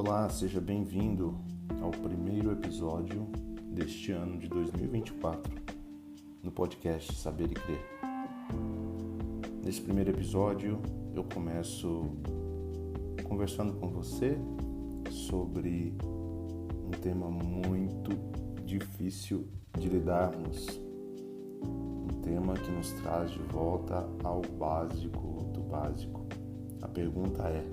Olá, seja bem-vindo ao primeiro episódio deste ano de 2024 no podcast Saber e Crer. Nesse primeiro episódio eu começo conversando com você sobre um tema muito difícil de lidarmos, um tema que nos traz de volta ao básico do básico. A pergunta é: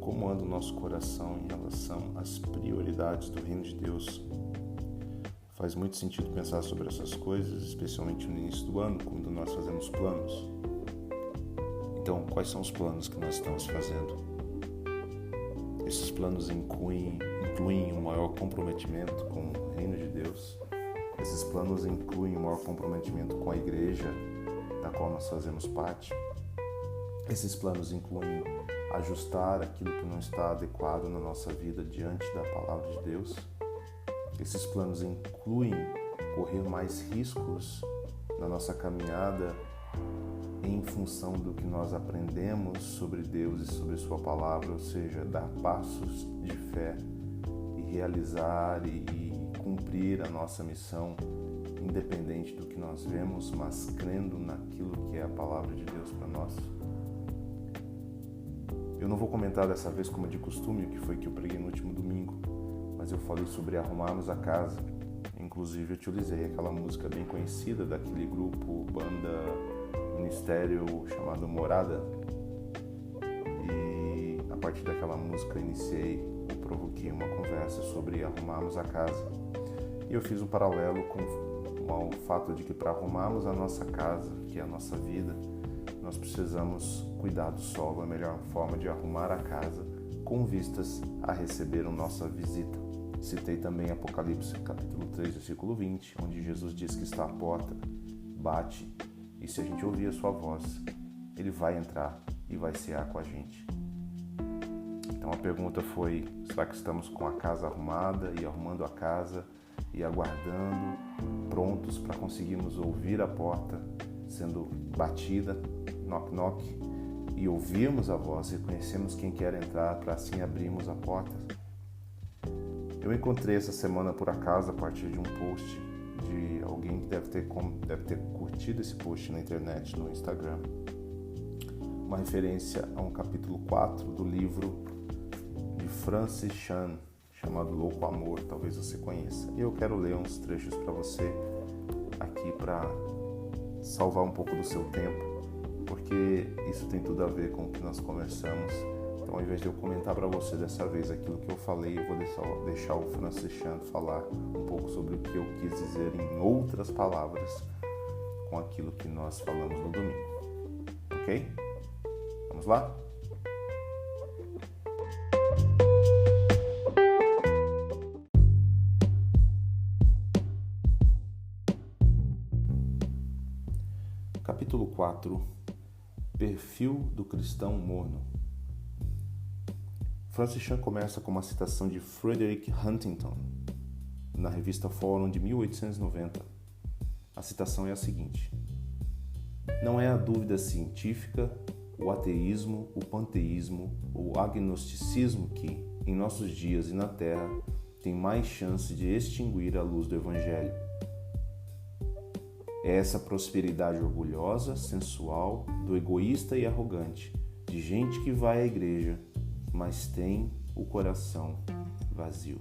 como anda o nosso coração em relação às prioridades do reino de Deus? Faz muito sentido pensar sobre essas coisas, especialmente no início do ano, quando nós fazemos planos. Então, quais são os planos que nós estamos fazendo? Esses planos incluem um maior comprometimento com o reino de Deus. Esses planos incluem um maior comprometimento com a igreja da qual nós fazemos parte. Esses planos incluem ajustar aquilo que não está adequado na nossa vida diante da palavra de Deus. Esses planos incluem correr mais riscos na nossa caminhada em função do que nós aprendemos sobre Deus e sobre sua palavra, ou seja, dar passos de fé e realizar e cumprir a nossa missão, independente do que nós vemos, mas crendo naquilo que é a palavra de Deus para nós. Eu não vou comentar dessa vez, como é de costume, o que foi que eu preguei no último domingo, mas eu falei sobre arrumarmos a casa. Inclusive eu utilizei aquela música bem conhecida daquele grupo, banda, ministério chamado Morada. E a partir daquela música eu provoquei uma conversa sobre arrumarmos a casa. E eu fiz um paralelo com o fato de que para arrumarmos a nossa casa, que é a nossa vida, nós precisamos cuidar do solo. A melhor forma de arrumar a casa com vistas a receber a nossa visita. Citei também Apocalipse capítulo 3, versículo 20, onde Jesus diz que está à porta, bate, e se a gente ouvir a sua voz, ele vai entrar e vai cear com a gente. Então a pergunta foi: será que estamos com a casa arrumada e arrumando a casa e aguardando, prontos para conseguirmos ouvir a porta sendo batida, knock knock, e ouvirmos a voz, reconhecemos quem quer entrar para assim abrirmos a porta? Eu encontrei essa semana por acaso, a partir de um post de alguém que deve ter curtido esse post na internet, no Instagram, uma referência a um capítulo 4 do livro de Francis Chan, chamado Louco Amor, talvez você conheça. E eu quero ler uns trechos para você aqui para salvar um pouco do seu tempo, porque isso tem tudo a ver com o que nós conversamos. Então, ao invés de eu comentar para você dessa vez aquilo que eu falei, eu vou deixar o Francis Chan falar um pouco sobre o que eu quis dizer em outras palavras com aquilo que nós falamos no domingo. Ok? Vamos lá? Capítulo 4. Perfil do cristão morno. Francis Chan começa com uma citação de Frederick Huntington, na revista Fórum de 1890. A citação é a seguinte: não é a dúvida científica, o ateísmo, o panteísmo ou o agnosticismo que, em nossos dias e na Terra, tem mais chance de extinguir a luz do Evangelho. É essa prosperidade orgulhosa, sensual, do egoísta e arrogante, de gente que vai à igreja, mas tem o coração vazio.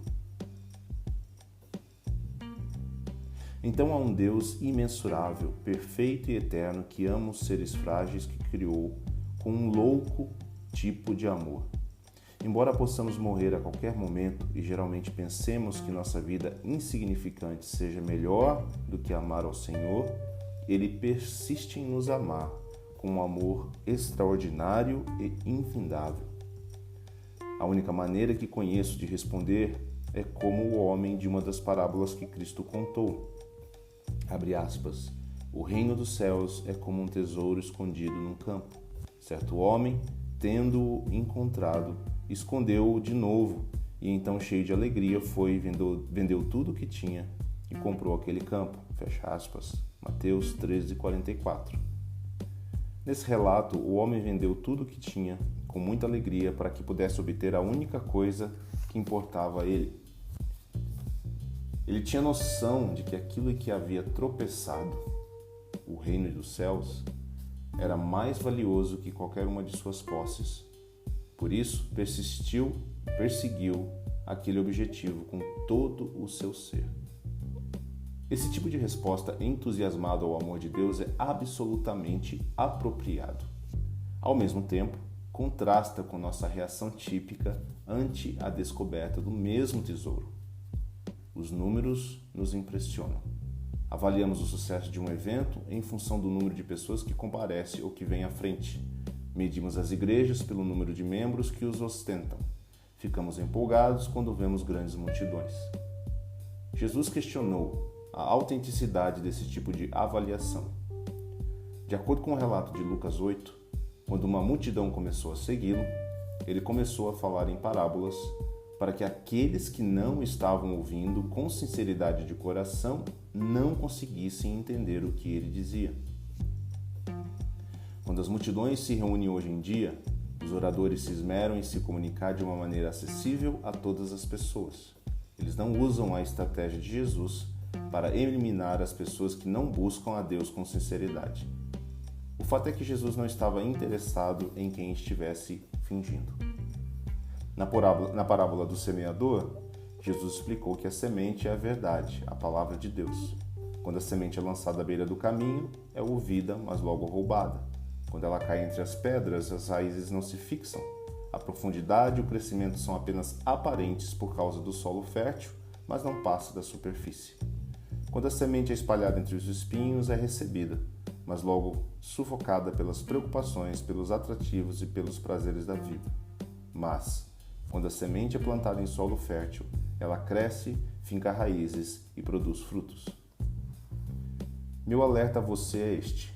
Então há um Deus imensurável, perfeito e eterno que ama os seres frágeis que criou com um louco tipo de amor. Embora possamos morrer a qualquer momento e geralmente pensemos que nossa vida insignificante seja melhor do que amar ao Senhor, Ele persiste em nos amar com um amor extraordinário e infindável. A única maneira que conheço de responder é como o homem de uma das parábolas que Cristo contou. Abre aspas. O reino dos céus é como um tesouro escondido num campo. Certo homem, tendo-o encontrado, escondeu-o de novo, e então, cheio de alegria, foi e vendeu tudo o que tinha e comprou aquele campo. Fecha aspas. Mateus 13:44. Nesse relato, o homem vendeu tudo o que tinha com muita alegria para que pudesse obter a única coisa que importava a ele. Ele tinha noção de que aquilo que havia tropeçado, o reino dos céus, era mais valioso que qualquer uma de suas posses. Por isso, perseguiu aquele objetivo com todo o seu ser. Esse tipo de resposta entusiasmada ao amor de Deus é absolutamente apropriado. Ao mesmo tempo, contrasta com nossa reação típica ante a descoberta do mesmo tesouro. Os números nos impressionam. Avaliamos o sucesso de um evento em função do número de pessoas que comparece ou que vem à frente. Medimos as igrejas pelo número de membros que os ostentam. Ficamos empolgados quando vemos grandes multidões. Jesus questionou a autenticidade desse tipo de avaliação. De acordo com o relato de Lucas 8, quando uma multidão começou a segui-lo, ele começou a falar em parábolas para que aqueles que não estavam ouvindo com sinceridade de coração não conseguissem entender o que ele dizia. Quando as multidões se reúnem hoje em dia, os oradores se esmeram em se comunicar de uma maneira acessível a todas as pessoas. Eles não usam a estratégia de Jesus para eliminar as pessoas que não buscam a Deus com sinceridade. O fato é que Jesus não estava interessado em quem estivesse fingindo. Na parábola do semeador, Jesus explicou que a semente é a verdade, a palavra de Deus. Quando a semente é lançada à beira do caminho, é ouvida, mas logo roubada. Quando ela cai entre as pedras, as raízes não se fixam. A profundidade e o crescimento são apenas aparentes por causa do solo fértil, mas não passa da superfície. Quando a semente é espalhada entre os espinhos, é recebida, mas logo sufocada pelas preocupações, pelos atrativos e pelos prazeres da vida. Mas, quando a semente é plantada em solo fértil, ela cresce, finca raízes e produz frutos. Meu alerta a você é este: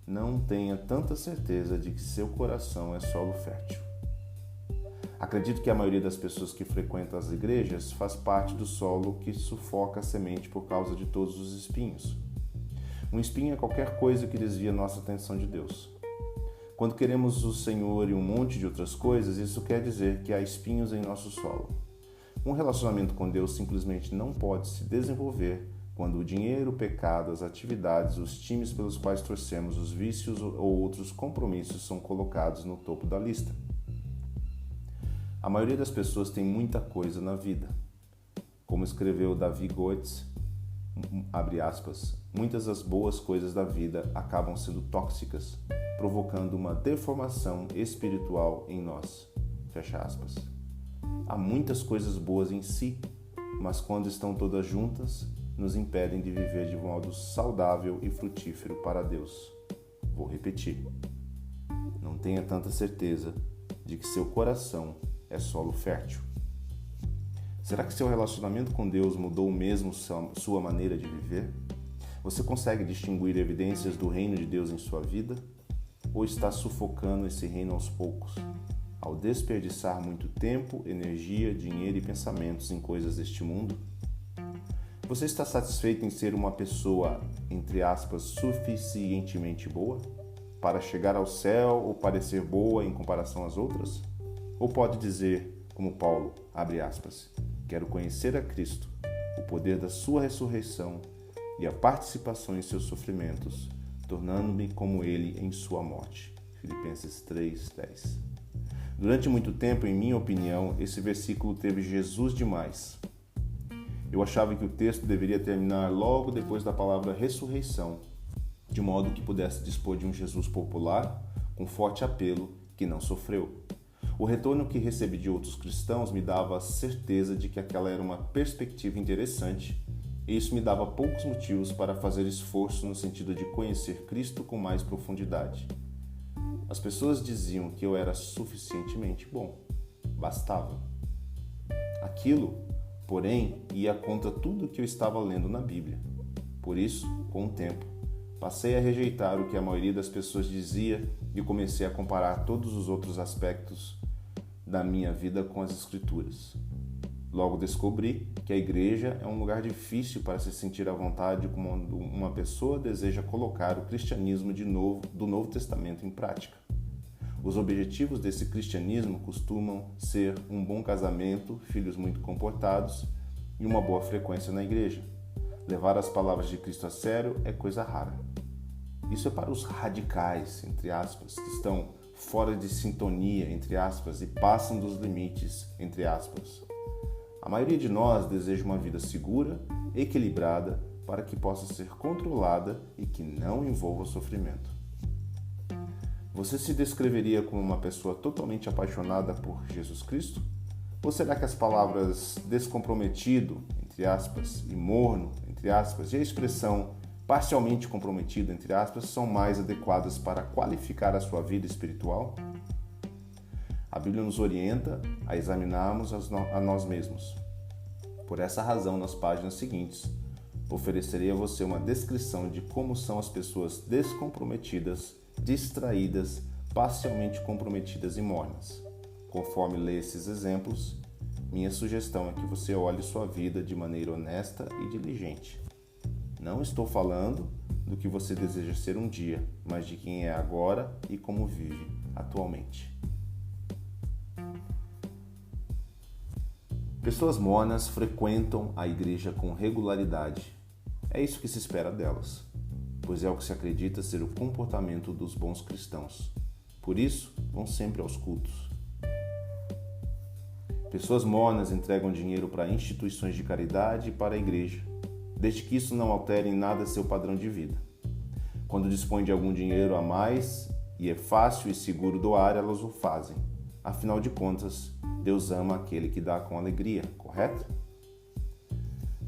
não tenha tanta certeza de que seu coração é solo fértil. Acredito que a maioria das pessoas que frequentam as igrejas faz parte do solo que sufoca a semente por causa de todos os espinhos. Um espinho é qualquer coisa que desvia nossa atenção de Deus. Quando queremos o Senhor e um monte de outras coisas, isso quer dizer que há espinhos em nosso solo. Um relacionamento com Deus simplesmente não pode se desenvolver quando o dinheiro, o pecado, as atividades, os times pelos quais torcemos, os vícios ou outros compromissos são colocados no topo da lista. A maioria das pessoas tem muita coisa na vida. Como escreveu Davi Goetz, abre aspas, muitas das boas coisas da vida acabam sendo tóxicas, provocando uma deformação espiritual em nós. Fecha aspas. Há muitas coisas boas em si, mas quando estão todas juntas, nos impedem de viver de modo saudável e frutífero para Deus. Vou repetir. Não tenha tanta certeza de que seu coração é solo fértil. Será que seu relacionamento com Deus mudou mesmo sua maneira de viver? Você consegue distinguir evidências do reino de Deus em sua vida? Ou está sufocando esse reino aos poucos, ao desperdiçar muito tempo, energia, dinheiro e pensamentos em coisas deste mundo? Você está satisfeito em ser uma pessoa, entre aspas, suficientemente boa para chegar ao céu ou parecer boa em comparação às outras? Ou pode dizer, como Paulo, abre aspas, quero conhecer a Cristo, o poder da sua ressurreição e a participação em seus sofrimentos, tornando-me como ele em sua morte. Filipenses 3:10. Durante muito tempo, em minha opinião, esse versículo teve Jesus demais. Eu achava que o texto deveria terminar logo depois da palavra ressurreição, de modo que pudesse dispor de um Jesus popular, com forte apelo, que não sofreu. O retorno que recebi de outros cristãos me dava a certeza de que aquela era uma perspectiva interessante, e isso me dava poucos motivos para fazer esforço no sentido de conhecer Cristo com mais profundidade. As pessoas diziam que eu era suficientemente bom. Bastava. Aquilo, porém, ia contra tudo o que eu estava lendo na Bíblia. Por isso, com o tempo, passei a rejeitar o que a maioria das pessoas dizia e comecei a comparar todos os outros aspectos da minha vida com as Escrituras. Logo descobri que a igreja é um lugar difícil para se sentir à vontade quando uma pessoa deseja colocar o cristianismo do Novo Testamento em prática. Os objetivos desse cristianismo costumam ser um bom casamento, filhos muito comportados e uma boa frequência na igreja. Levar as palavras de Cristo a sério é coisa rara. Isso é para os radicais, entre aspas, que estão fora de sintonia, entre aspas, e passam dos limites, entre aspas. A maioria de nós deseja uma vida segura, equilibrada, para que possa ser controlada e que não envolva sofrimento. Você se descreveria como uma pessoa totalmente apaixonada por Jesus Cristo? Ou será que as palavras descomprometido, entre aspas, e morno, entre aspas, e a expressão parcialmente comprometido, entre aspas, são mais adequadas para qualificar a sua vida espiritual? A Bíblia nos orienta a examinarmos a nós mesmos. Por essa razão, nas páginas seguintes, oferecerei a você uma descrição de como são as pessoas descomprometidas, distraídas, parcialmente comprometidas e mornas. Conforme lê esses exemplos, minha sugestão é que você olhe sua vida de maneira honesta e diligente. Não estou falando do que você deseja ser um dia, mas de quem é agora e como vive atualmente. Pessoas mornas frequentam a igreja com regularidade. É isso que se espera delas, pois é o que se acredita ser o comportamento dos bons cristãos. Por isso, vão sempre aos cultos. Pessoas mornas entregam dinheiro para instituições de caridade e para a igreja, desde que isso não altere em nada seu padrão de vida. Quando dispõem de algum dinheiro a mais e é fácil e seguro doar, elas o fazem. Afinal de contas, Deus ama aquele que dá com alegria, correto?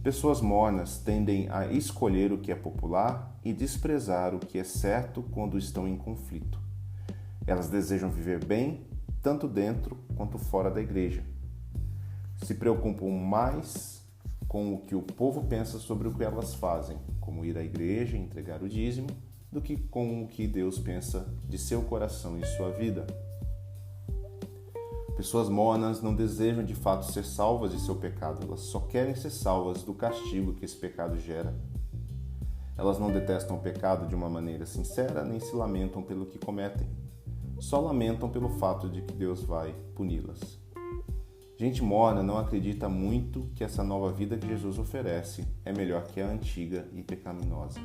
Pessoas mornas tendem a escolher o que é popular e desprezar o que é certo quando estão em conflito. Elas desejam viver bem, tanto dentro quanto fora da igreja. Se preocupam mais com o que o povo pensa sobre o que elas fazem, como ir à igreja e entregar o dízimo, do que com o que Deus pensa de seu coração e sua vida. Pessoas mornas não desejam de fato ser salvas de seu pecado, elas só querem ser salvas do castigo que esse pecado gera. Elas não detestam o pecado de uma maneira sincera, nem se lamentam pelo que cometem. Só lamentam pelo fato de que Deus vai puni-las. Gente morna não acredita muito que essa nova vida que Jesus oferece é melhor que a antiga e pecaminosa.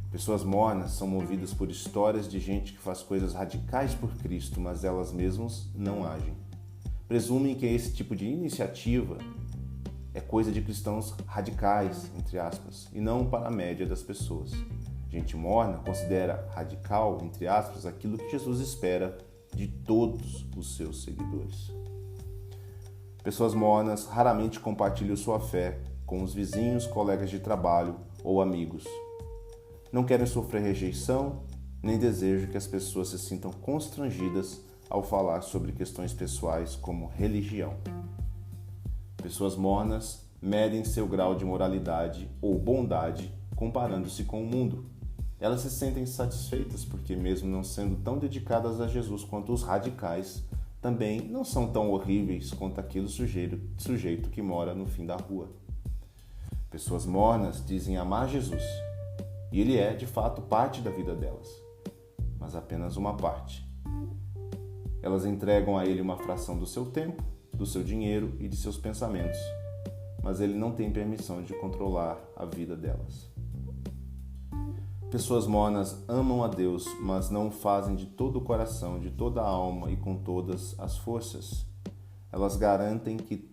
Pessoas mornas são movidas por histórias de gente que faz coisas radicais por Cristo, mas elas mesmas não agem. Presumem que esse tipo de iniciativa é coisa de cristãos radicais, entre aspas, e não para a média das pessoas. Gente morna considera radical, entre aspas, aquilo que Jesus espera de todos os seus seguidores. Pessoas mornas raramente compartilham sua fé com os vizinhos, colegas de trabalho ou amigos. Não querem sofrer rejeição, nem desejam que as pessoas se sintam constrangidas ao falar sobre questões pessoais como religião. Pessoas mornas medem seu grau de moralidade ou bondade comparando-se com o mundo. Elas se sentem satisfeitas porque, mesmo não sendo tão dedicadas a Jesus quanto os radicais, também não são tão horríveis quanto aquele sujeito que mora no fim da rua. Pessoas mornas dizem amar Jesus, e ele é, de fato, parte da vida delas, mas apenas uma parte. Elas entregam a ele uma fração do seu tempo, do seu dinheiro e de seus pensamentos, mas ele não tem permissão de controlar a vida delas. Pessoas mornas amam a Deus, mas não o fazem de todo o coração, de toda a alma e com todas as forças. Elas garantem que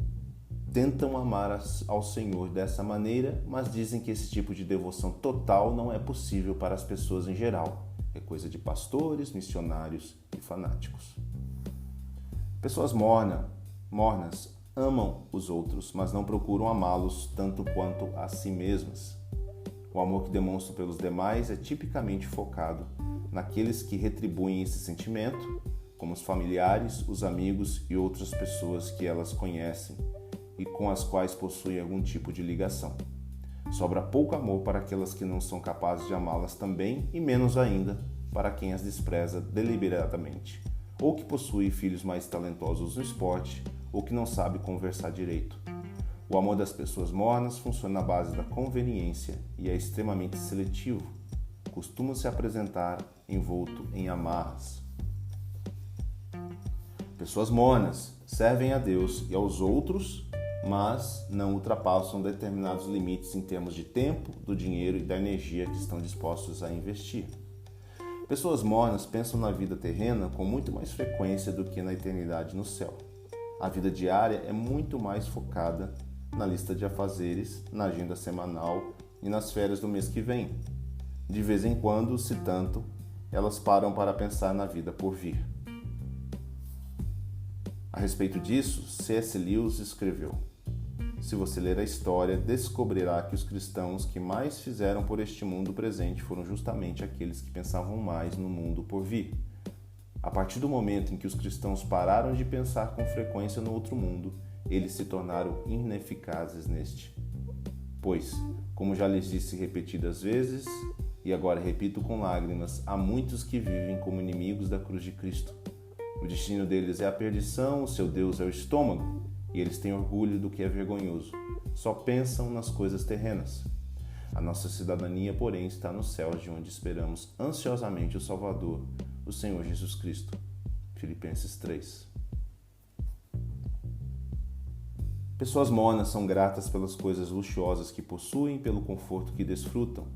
tentam amar ao Senhor dessa maneira, mas dizem que esse tipo de devoção total não é possível para as pessoas em geral. É coisa de pastores, missionários e fanáticos. Pessoas mornas amam os outros, mas não procuram amá-los tanto quanto a si mesmas. O amor que demonstram pelos demais é tipicamente focado naqueles que retribuem esse sentimento, como os familiares, os amigos e outras pessoas que elas conhecem e com as quais possuem algum tipo de ligação. Sobra pouco amor para aquelas que não são capazes de amá-las também e menos ainda para quem as despreza deliberadamente, ou que possui filhos mais talentosos no esporte ou que não sabe conversar direito. O amor das pessoas mornas funciona na base da conveniência e é extremamente seletivo. Costuma se apresentar envolto em amarras. Pessoas mornas servem a Deus e aos outros, mas não ultrapassam determinados limites em termos de tempo, do dinheiro e da energia que estão dispostos a investir. Pessoas mornas pensam na vida terrena com muito mais frequência do que na eternidade no céu. A vida diária é muito mais focada na lista de afazeres, na agenda semanal e nas férias do mês que vem. De vez em quando, se tanto, elas param para pensar na vida por vir. A respeito disso, C.S. Lewis escreveu: se você ler a história, descobrirá que os cristãos que mais fizeram por este mundo presente foram justamente aqueles que pensavam mais no mundo por vir. A partir do momento em que os cristãos pararam de pensar com frequência no outro mundo, eles se tornaram ineficazes neste. Pois, como já lhes disse repetidas vezes, e agora repito com lágrimas, há muitos que vivem como inimigos da cruz de Cristo. O destino deles é a perdição, o seu Deus é o estômago, e eles têm orgulho do que é vergonhoso. Só pensam nas coisas terrenas. A nossa cidadania, porém, está nos céus, de onde esperamos ansiosamente o Salvador, o Senhor Jesus Cristo. Filipenses 3. Pessoas mornas são gratas pelas coisas luxuosas que possuem, pelo conforto que desfrutam,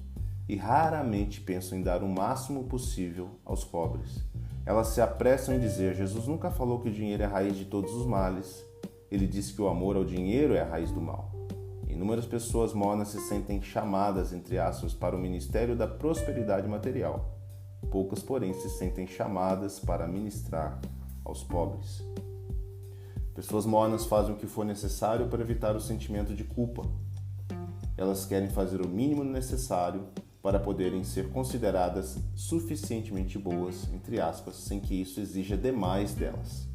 e raramente pensam em dar o máximo possível aos pobres. Elas se apressam em dizer: Jesus nunca falou que o dinheiro é a raiz de todos os males. Ele disse que o amor ao dinheiro é a raiz do mal. Inúmeras pessoas mornas se sentem chamadas, entre aspas, para o ministério da prosperidade material. Poucas, porém, se sentem chamadas para ministrar aos pobres. Pessoas mornas fazem o que for necessário para evitar o sentimento de culpa. Elas querem fazer o mínimo necessário para poderem ser consideradas suficientemente boas, entre aspas, sem que isso exija demais delas.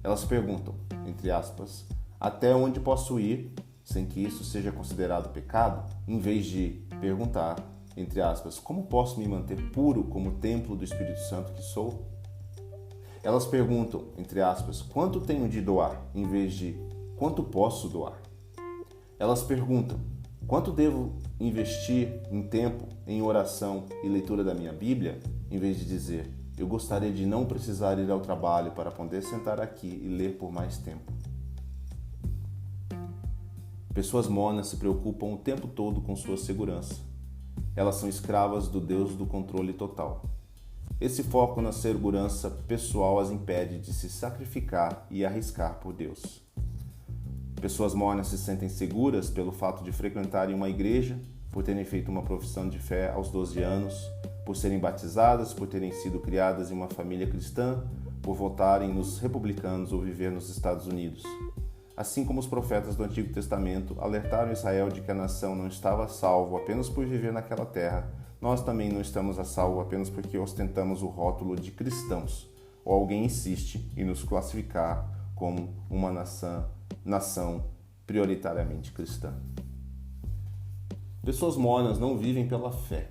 Elas perguntam, entre aspas, até onde posso ir, sem que isso seja considerado pecado, em vez de perguntar, entre aspas, como posso me manter puro como templo do Espírito Santo que sou? Elas perguntam, entre aspas, quanto tenho de doar, em vez de quanto posso doar? Elas perguntam, quanto devo investir em tempo, em oração e leitura da minha Bíblia, em vez de dizer, eu gostaria de não precisar ir ao trabalho para poder sentar aqui e ler por mais tempo. Pessoas mornas se preocupam o tempo todo com sua segurança. Elas são escravas do Deus do controle total. Esse foco na segurança pessoal as impede de se sacrificar e arriscar por Deus. Pessoas mornas se sentem seguras pelo fato de frequentarem uma igreja, por terem feito uma profissão de fé aos 12 anos, por serem batizadas, por terem sido criadas em uma família cristã, por votarem nos republicanos ou viver nos Estados Unidos. Assim como os profetas do Antigo Testamento alertaram Israel de que a nação não estava a salvo apenas por viver naquela terra, nós também não estamos a salvo apenas porque ostentamos o rótulo de cristãos, ou alguém insiste em nos classificar como uma nação prioritariamente cristã. Pessoas mornas não vivem pela fé.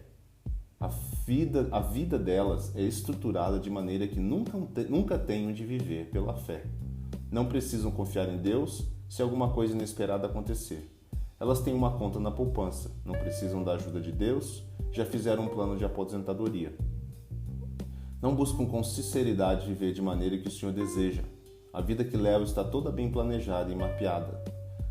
A vida delas é estruturada de maneira que nunca tenham de viver pela fé. Não precisam confiar em Deus se alguma coisa inesperada acontecer. Elas têm uma conta na poupança, não precisam da ajuda de Deus, já fizeram um plano de aposentadoria. Não buscam com sinceridade viver de maneira que o Senhor deseja. A vida que levam está toda bem planejada e mapeada.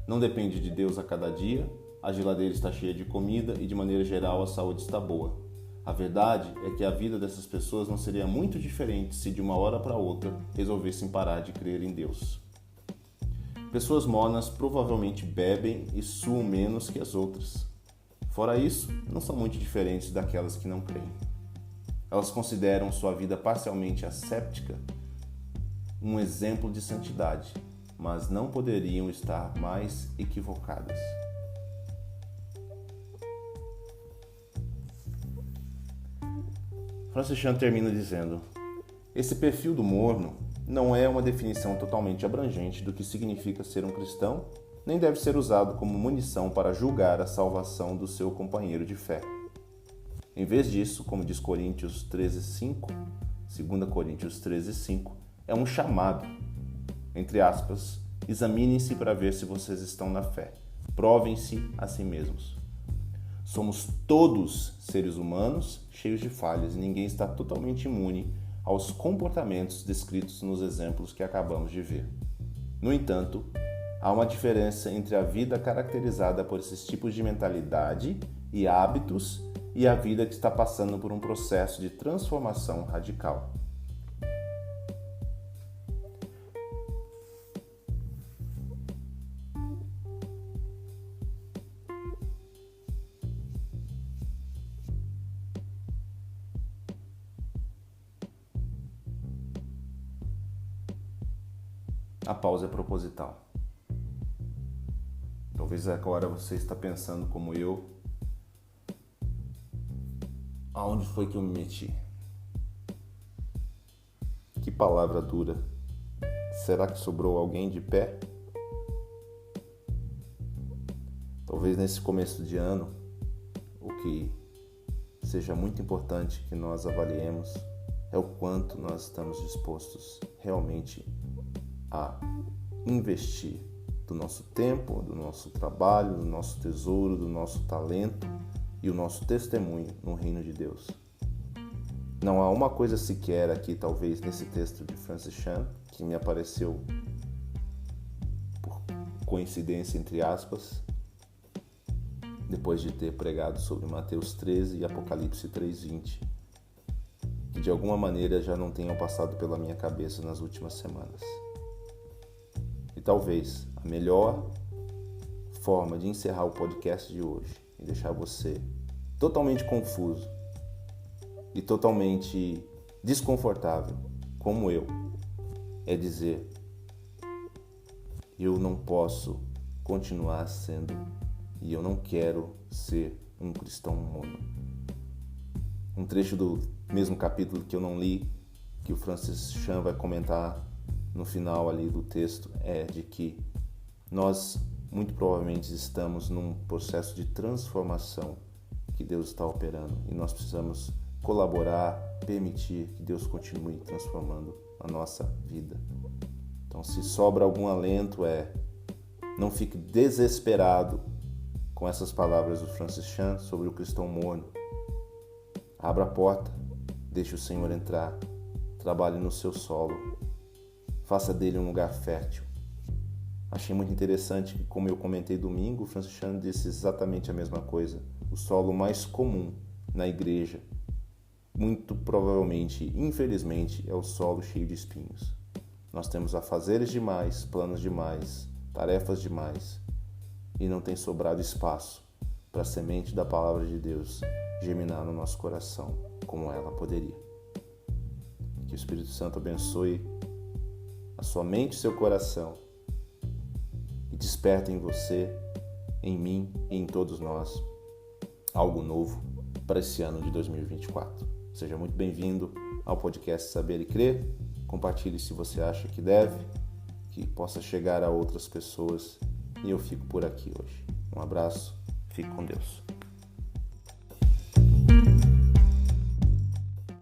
Não depende de Deus a cada dia, a geladeira está cheia de comida e, de maneira geral, a saúde está boa. A verdade é que a vida dessas pessoas não seria muito diferente se de uma hora para outra resolvessem parar de crer em Deus. Pessoas mornas provavelmente bebem e suam menos que as outras. Fora isso, não são muito diferentes daquelas que não creem. Elas consideram sua vida parcialmente asséptica um exemplo de santidade, mas não poderiam estar mais equivocadas. Francis Chan termina dizendo: esse perfil do morno não é uma definição totalmente abrangente do que significa ser um cristão, nem deve ser usado como munição para julgar a salvação do seu companheiro de fé. Em vez disso, como diz Coríntios 13:5, 2 Coríntios 13:5, é um chamado, entre aspas, examinem-se para ver se vocês estão na fé, provem-se a si mesmos. Somos todos seres humanos cheios de falhas e ninguém está totalmente imune aos comportamentos descritos nos exemplos que acabamos de ver. No entanto, há uma diferença entre a vida caracterizada por esses tipos de mentalidade e hábitos e a vida que está passando por um processo de transformação radical. A pausa é proposital. Talvez agora você está pensando como eu, aonde foi que eu me meti? Que palavra dura. Será que sobrou alguém de pé? Talvez nesse começo de ano, o que seja muito importante que nós avaliemos é o quanto nós estamos dispostos realmente a investir do nosso tempo, do nosso trabalho, do nosso tesouro, do nosso talento e o nosso testemunho no reino de Deus. Não há uma coisa sequer aqui, talvez, nesse texto de Francis Chan, que me apareceu por coincidência, entre aspas, depois de ter pregado sobre Mateus 13 e Apocalipse 3:20, que de alguma maneira já não tenham passado pela minha cabeça nas últimas semanas. E talvez a melhor forma de encerrar o podcast de hoje e deixar você totalmente confuso e totalmente desconfortável, como eu, é dizer: eu não posso continuar sendo e eu não quero ser um cristão mono. Um trecho do mesmo capítulo que eu não li, que o Francis Chan vai comentar no final ali do texto, é de que nós muito provavelmente estamos num processo de transformação que Deus está operando e nós precisamos colaborar, permitir que Deus continue transformando a nossa vida. Então, se sobra algum alento, não fique desesperado com essas palavras do Francis Chan sobre o cristão morno. Abra a porta, deixe o Senhor entrar, trabalhe no seu solo, faça dele um lugar fértil. Achei muito interessante que, como eu comentei domingo, o Francis Chan disse exatamente a mesma coisa. O solo mais comum na igreja, muito provavelmente, infelizmente, é o solo cheio de espinhos. Nós temos afazeres demais, planos demais, tarefas demais, e não tem sobrado espaço para a semente da palavra de Deus germinar no nosso coração como ela poderia. Que o Espírito Santo abençoe a sua mente e seu coração e desperta em você, em mim e em todos nós algo novo para esse ano de 2024. Seja muito bem-vindo ao podcast Saber e Crer. Compartilhe se você acha que deve, que possa chegar a outras pessoas. E eu fico por aqui hoje. Um abraço, fique com Deus.